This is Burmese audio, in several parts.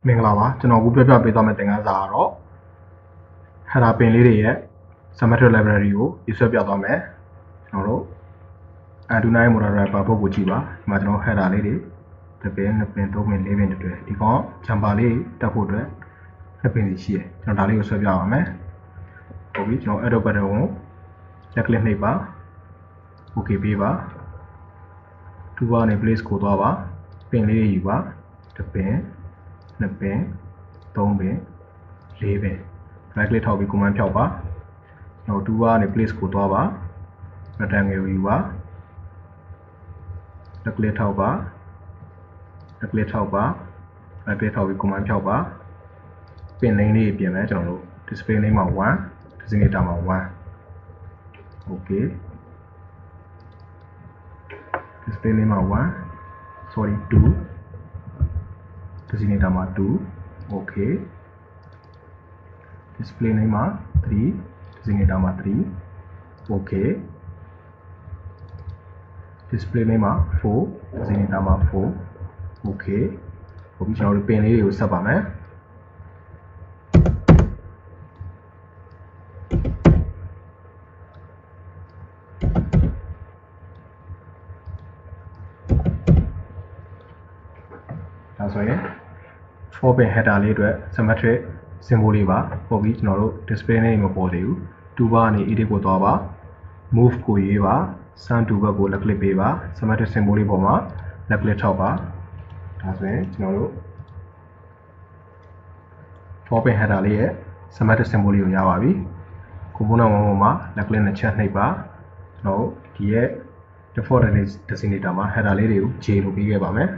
မင်္ဂလာပါကျွန်တော်အခုပြပြပေးသွားမယ့်သင်ခန်းစာကတော့ header ပင်လေးတွေရဲ့ Schematic library ကိုရေးဆွဲပြသွားမယ်ကျွန်တော်တို့ Arduino motor driver ဘုတ်ကိုကြည့်ပါဒီမှာကျွန်တော် header လေးတွေတစ်ပင်နှစ်ပင်သုံးပင်လေးပင်တွေ့ဒီကောင် jumper လေးတက်ဖို့အတွက်နှစ်ပင်စီရှိတယ်ကျွန်တော်ဒါလေးကိုဆွဲပြပါမယ်ဟုတ်ပြီကျွန်တော် arrow button ကို left click နှိပ်ပါ OK ပေးပါ2 နဲ့ place ကိုသွားပါပင်လေးတွေယူပါတစ်ပင်နှစ်ပင်သုံးပင်လေးပင် right click ထောက်ပြီး command ဖြောက်ပါကျွန်တော်2နဲ့ place ကိုသွားပါ rectangle ကိုယူပါ right click ထောက်ပါ right click ထောက်ပါ right click ထောက်ပြီး command ဖြောက်ပါပင် name လေးပြင်မယ်ကျွန်တော်တို့ display name မှာ1 designator မှာ1 okay display name မှာ1 sorry 2 designator မှာ2 okay display name မှာ3 designator မှာ3 okay display name မှာ4 designator မှာ4 okay ဟုတ်ပြီကျွန်တော်တို့ပင်လေးတွေကိုဆက်ပါမယ်ဒါဆိုရင်4 pin header လေးအတွက် symmetric symbol လေးပါပို့ပြီးကျွန်တော်တို့ display name မပေါ်သေးဘူး2 bar ကနေ edit ကိုသွားပါ move ကိုရေးပါ sun to ဘက်ကို left click ပေးပါ symmetric symbol လေးပေါ်မှာ left click ထောက်ပါဒါဆိုရင်ကျွန်တော်တို့4 pin header လေးရဲ့ symmetric symbol လေးကိုရပါပြီ component 1မှာ left click နဲ့ချက်နှိပ်ပါကျွန်တော်တို့ဒီရဲ့ default designator မှာ header လေးတွေကို J လို့ပေးခဲ့ပါမယ်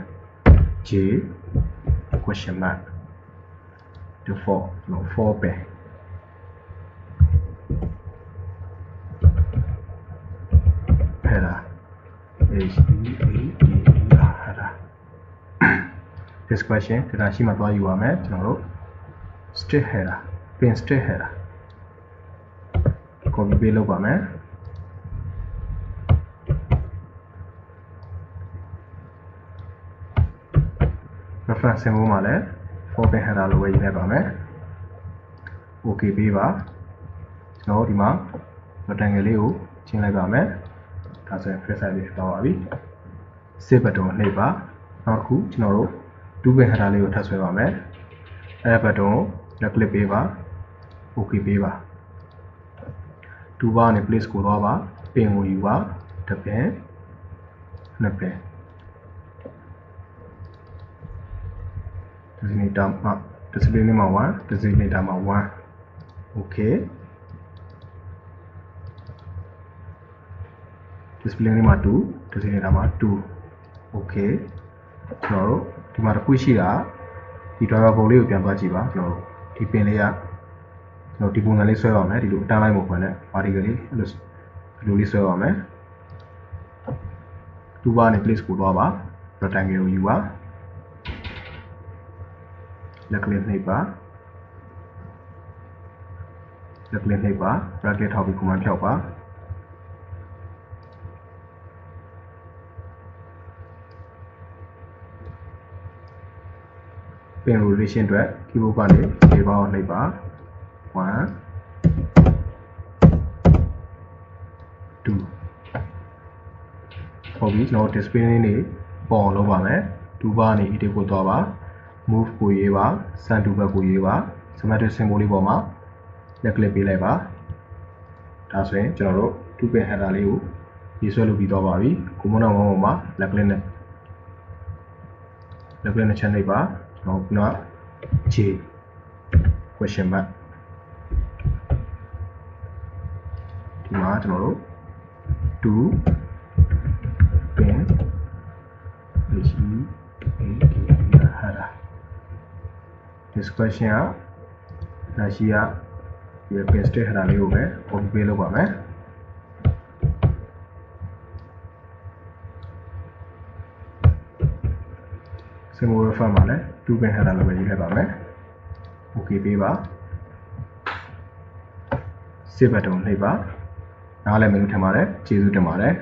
J question mark default 4 pin header header this question ဒါရှိမှသွားယူပါမယ်ကျွန်တော်တို့ stick header pin stick header copy paste လုပ်ပါမယ် reference symbol မှာလည်း 4 pin header လိုပဲရေးလိုက်ပါမယ် OK ပေးပါကျွန်တော်ဒီမှာ rectangle လေးကိုချင်းလိုက်ပါမယ်ဒါဆိုရင် frame size လေးဖြစ်သွားပါပြီ save button ကိုနှိပ်ပါနောက်တစ်ခုကျွန်တော်တို့2 pin header လေးကိုထပ်ဆွဲပါမယ်အဲ့ button ကို left click ပေးပါ OK ပေးပါ2 bar နဲ့ place ကိုသွားပါပင်ကိုယူပါတစ်ပင်နှစ်ပင်designator မှာ display name မှာ1 designator မှာ1 okay display name မှာ2 designator မှာ2 okay ကျွန်တော်တို့ဒီမှာတစ်ခုရှိတာဒီ driver ပုံလေးကိုပြန်သွားကြည့်ပါကျွန်တော်တို့ဒီပင်လေးကကျွန်တော်ဒီပုံစံလေးဆွဲပါမယ်ဒီလိုအတန်းလိုက်ပုံစံနဲ့ vertical လေးအဲ့လိုလေးဆွဲပါမယ်2 bar နဲ့ place ကိုသွားပါ rectangle ကိုယူပါleft click နှိပ်ပါ left click နှိပ်ပါ right click ထောက်ပြီး command ဖြောက်ပါပင် rotation အတွက် keyboard ကနေ J bar ကိုနှိပ်ပါ1 2ဟုတ်ပြီကျွန်တော် display လေးနေပေါ်အောင်လုပ်ပါမယ်2 bar နေ edit ကိုသွားပါ move ကိုရေးပါ sun to ဘက်ကိုရေးပါ schematic symbol လေးပေါ်မှာ left click ပေးလိုက်ပါဒါဆိုရင်ကျွန်တော်တို့2 pin header လေးကိုရေးဆွဲလုပ်ပြီးသွားပါပြီ component 1ပေါ်မှာ left click နဲ့ချက်နှိပ်ပါကျွန်တော်က J question mark ဒီမှာကျွန်တော်တို့2 pin header this question ကဒါရှိရဒီ pin stick header လေးကိုပဲ copy paste လုပ်ပါမယ်symbol refer မှာလည်း2 pin header လိုပဲရေးလိုက်ပါမယ် OK ပေးပါ save button နှိပ်ပါနားလည်မယ်လို့ထင်ပါတယ်ကျေးဇူးတင်ပါတယ်